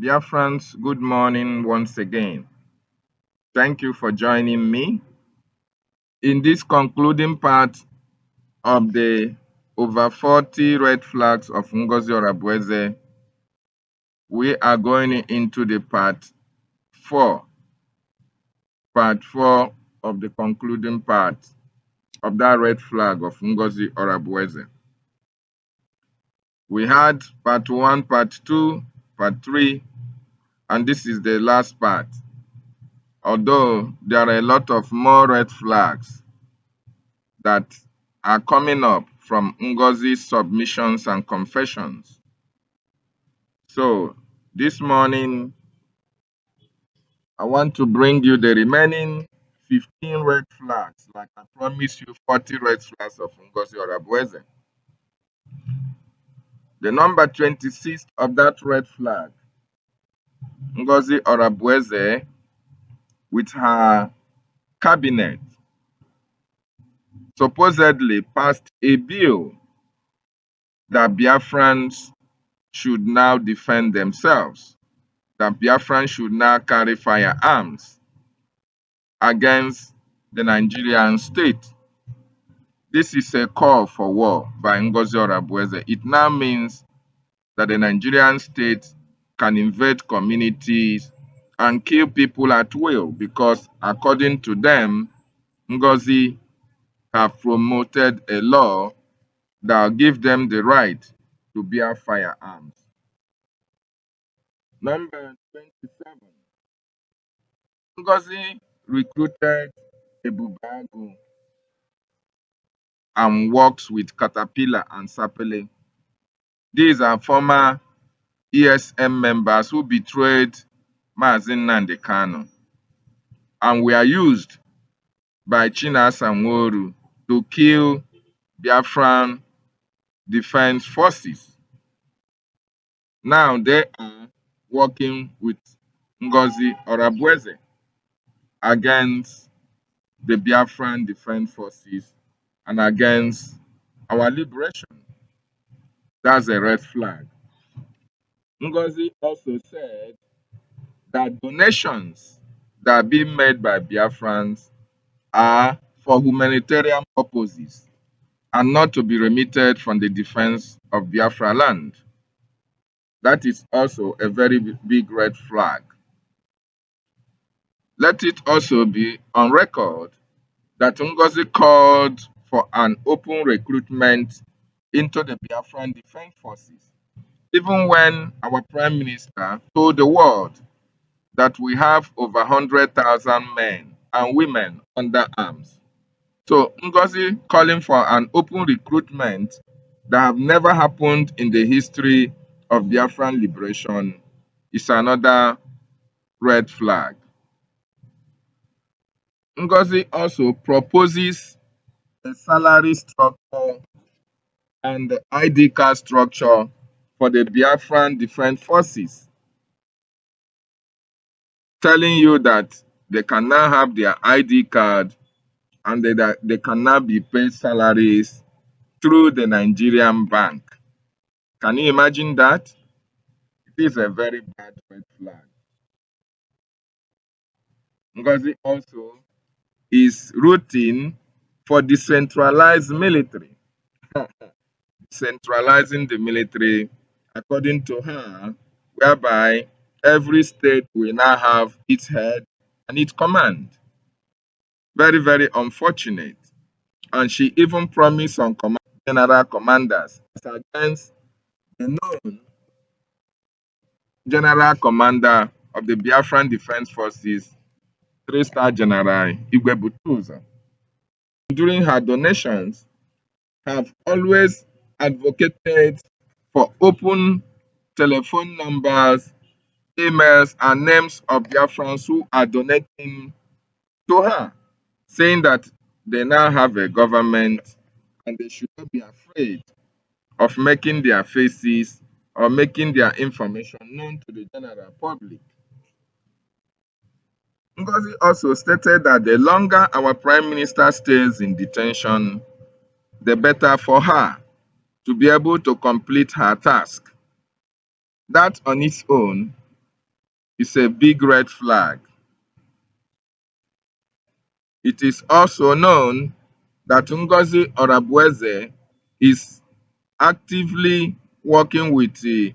Biafrans, good morning once again. Thank you for joining me. In this concluding part of the over 40 red flags of Ngozi Orabueze, we are going into the part 4 of the concluding part of that red flag of Ngozi Orabueze. We had part 1, part 2, part 3, and this is the last part. Although there are a lot of more red flags that are coming up from Ngozi's submissions and confessions. So this morning, I want to bring you the remaining 15 red flags, like I promised you 40 red flags of Ngozi Orabueze. The number 26 of that red flag, Ngozi Orabueze with her cabinet supposedly passed a bill that Biafrans should now defend themselves, that Biafrans should now carry firearms against the Nigerian state. This is a call for war by Ngozi Orabueze. It now means that the Nigerian state can invade communities and kill people at will because, according to them, Ngozi have promoted a law that will give them the right to bear firearms. Number 27. Ngozi recruited Ebubagu and works with Caterpillar and Sapele. These are former ESM members who betrayed Mazi Nnamdi Kanu and were used by Chinasa Nworu to kill Biafran defense forces. Now they are working with Ngozi Orabueze against the Biafran defense forces and against our liberation. That's a red flag. Ngozi also said that donations that are being made by Biafrans are for humanitarian purposes and not to be remitted from the defense of Biafra land. That is also a very big red flag. Let it also be on record that Ngozi called for an open recruitment into the Biafran defense forces, even when our Prime Minister told the world that we have over 100,000 men and women under arms. So Ngozi calling for an open recruitment that have never happened in the history of Biafran liberation is another red flag. Ngozi also proposes a salary structure and the ID card structure for the Biafran defense forces, telling you that they can now have their ID card and that they can now be paid salaries through the Nigerian bank. Can you imagine that? It is a very bad red flag. Ngozi also is rooting for decentralized military. Centralizing the military, according to her, whereby every state will now have its head and its command. Very, very unfortunate. And she even promised some general commanders against the known general commander of the Biafran Defense Forces, 3-star General Igwe Butuza. During her donations, have always advocated for open telephone numbers, emails, and names of Biafrans who are donating to her, saying that they now have a government and they should not be afraid of making their faces or making their information known to the general public. Ngozi also stated that the longer our Prime Minister stays in detention, the better for her to be able to complete her task. That on its own is a big red flag. It is also known that Ngozi Orabueze is actively working with the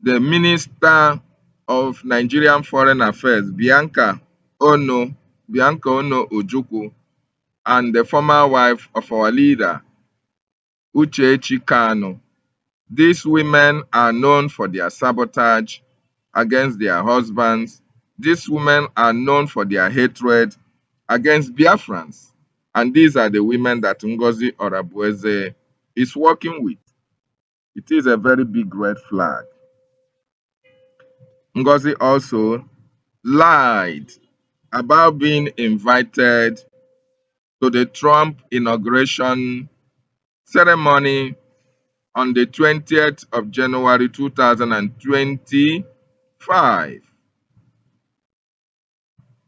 Minister of Nigerian Foreign Affairs, Bianca Ono Ojukwu, and the former wife of our leader, Uchechi Kanu. These women are known for their sabotage against their husbands. These women are known for their hatred against Biafrans. And these are the women that Ngozi Orabueze is working with. It is a very big red flag. Ngozi also lied about being invited to the Trump inauguration ceremony on the 20th of January 2025,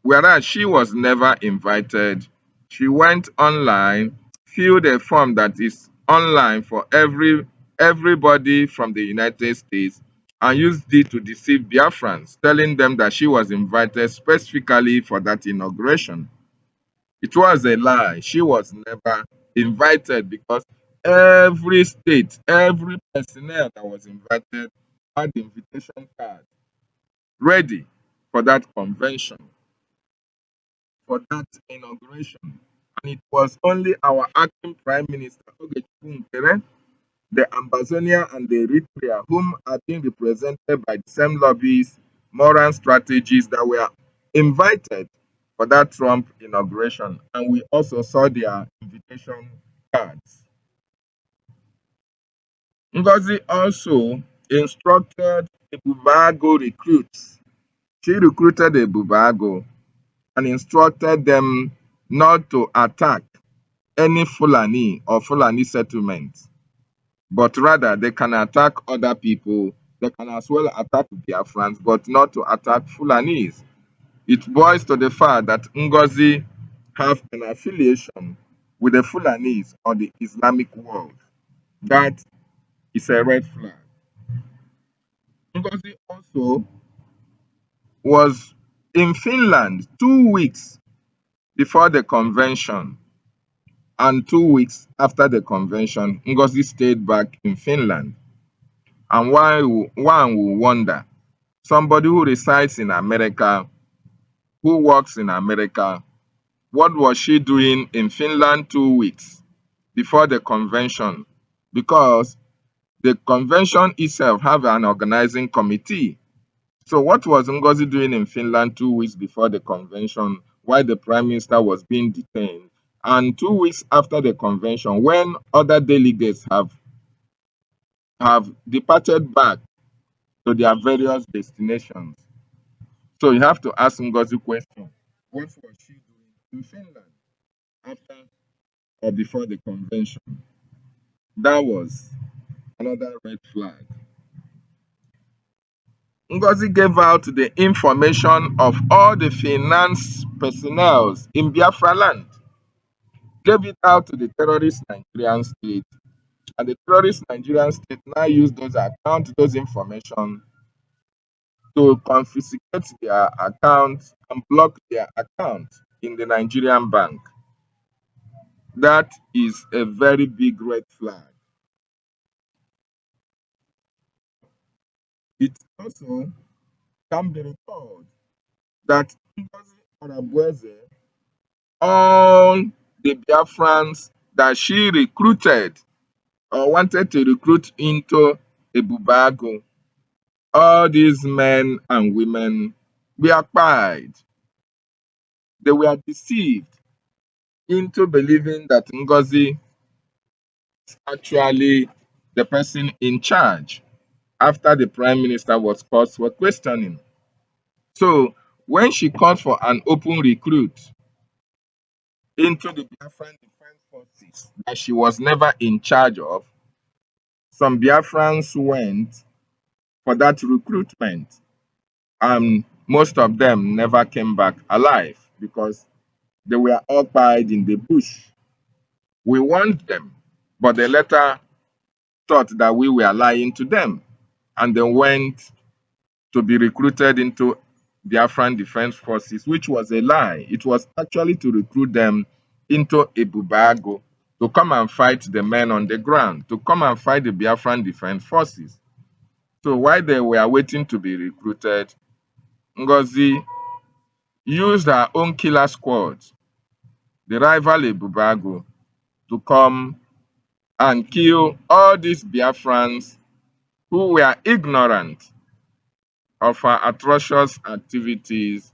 whereas she was never invited. She went online, filled a form that is online for everybody from the United States, and used it to deceive Biafrans, telling them that she was invited specifically for that inauguration. It was a lie. She was never invited because every state, every personnel that was invited had the invitation card ready for that convention, for that inauguration. And it was only our acting Prime Minister, Ogechukwu Nkere, the Ambazonia and the Eritrea, whom are being represented by the same lobbies, moral strategies that were invited for that Trump inauguration. And we also saw their invitation cards. Ngozi also instructed the Bubago recruits. She recruited the Bubago and instructed them not to attack any Fulani or Fulani settlement, but rather they can attack other people. They can as well attack Biafrans, but not to attack Fulanis. It boils to the fact that Ngozi have an affiliation with the Fulanis or the Islamic world. That is a red flag. Ngozi also was in Finland 2 weeks before the convention, and 2 weeks after the convention, Ngozi stayed back in Finland. And why one will wonder, somebody who resides in America, who works in America, what was she doing in Finland 2 weeks before the convention? Because the convention itself have an organizing committee. So what was Ngozi doing in Finland 2 weeks before the convention while the Prime Minister was being detained? And 2 weeks after the convention, when other delegates have departed back to their various destinations. So you have to ask Ngozi question. What was she doing in Finland after or before the convention? That was another red flag. Ngozi gave out the information of all the finance personnel in Biafra land, gave it out to the terrorist Nigerian state, and the terrorist Nigerian state now used those accounts, those information to confiscate their accounts and block their accounts in the Nigerian bank. That is a very big red flag. It also can be recalled that Ngozi Orabueze, all the Biafrans that she recruited or wanted to recruit into Ebubago, all these men and women were pied. They were deceived into believing that Ngozi is actually the person in charge after the Prime Minister was called for questioning. So when she called for an open recruit into the Biafran Defense Forces that she was never in charge of, some Biafrans went for that recruitment, and most of them never came back alive because they were occupied in the bush. We warned them, but they later thought that we were lying to them, and they went to be recruited into Biafran Defense Forces, which was a lie. It was actually to recruit them into Ebubago to come and fight the men on the ground, to come and fight the Biafran Defense Forces. So while they were waiting to be recruited, Ngozi used her own killer squad, the rival Ebubago, to come and kill all these Biafrans who were ignorant of her atrocious activities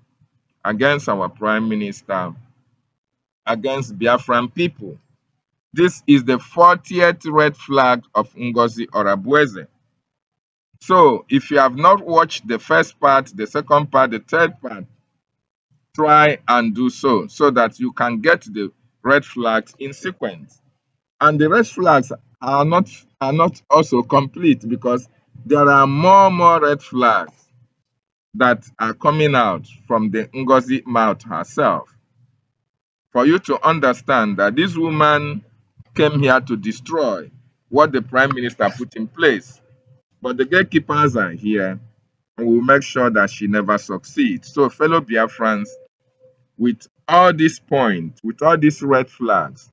against our Prime Minister, against Biafran people. This is the 40th red flag of Ngozi Orabueze. So, if you have not watched the first part, the second part, the third part, try and do so that you can get the red flags in sequence. And the red flags are not also complete, because there are more red flags that are coming out from the Ngozi mouth herself, for you to understand that this woman came here to destroy what the Prime Minister put in place. But the gatekeepers are here, and will make sure that she never succeeds. So, fellow Biafrans, with all these points, with all these red flags,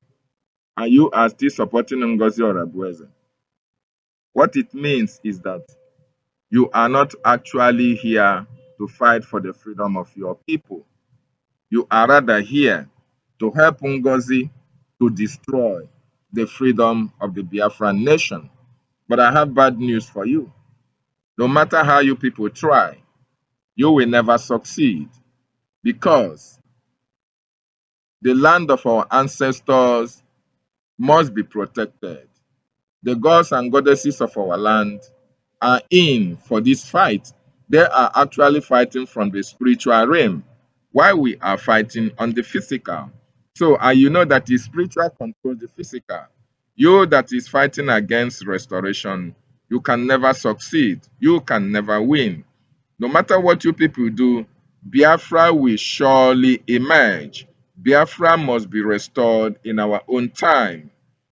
and you are still supporting Ngozi Orabueze, what it means is that you are not actually here to fight for the freedom of your people. You are rather here to help Ngozi to destroy the freedom of the Biafran nation. But I have bad news for you. No matter how you people try, you will never succeed, because the land of our ancestors must be protected. The gods and goddesses of our land are in for this fight. They are actually fighting from the spiritual realm, while we are fighting on the physical. So, and you know that the spiritual controls the physical. You that is fighting against restoration, you can never succeed. You can never win. No matter what you people do, Biafra will surely emerge. Biafra must be restored in our own time.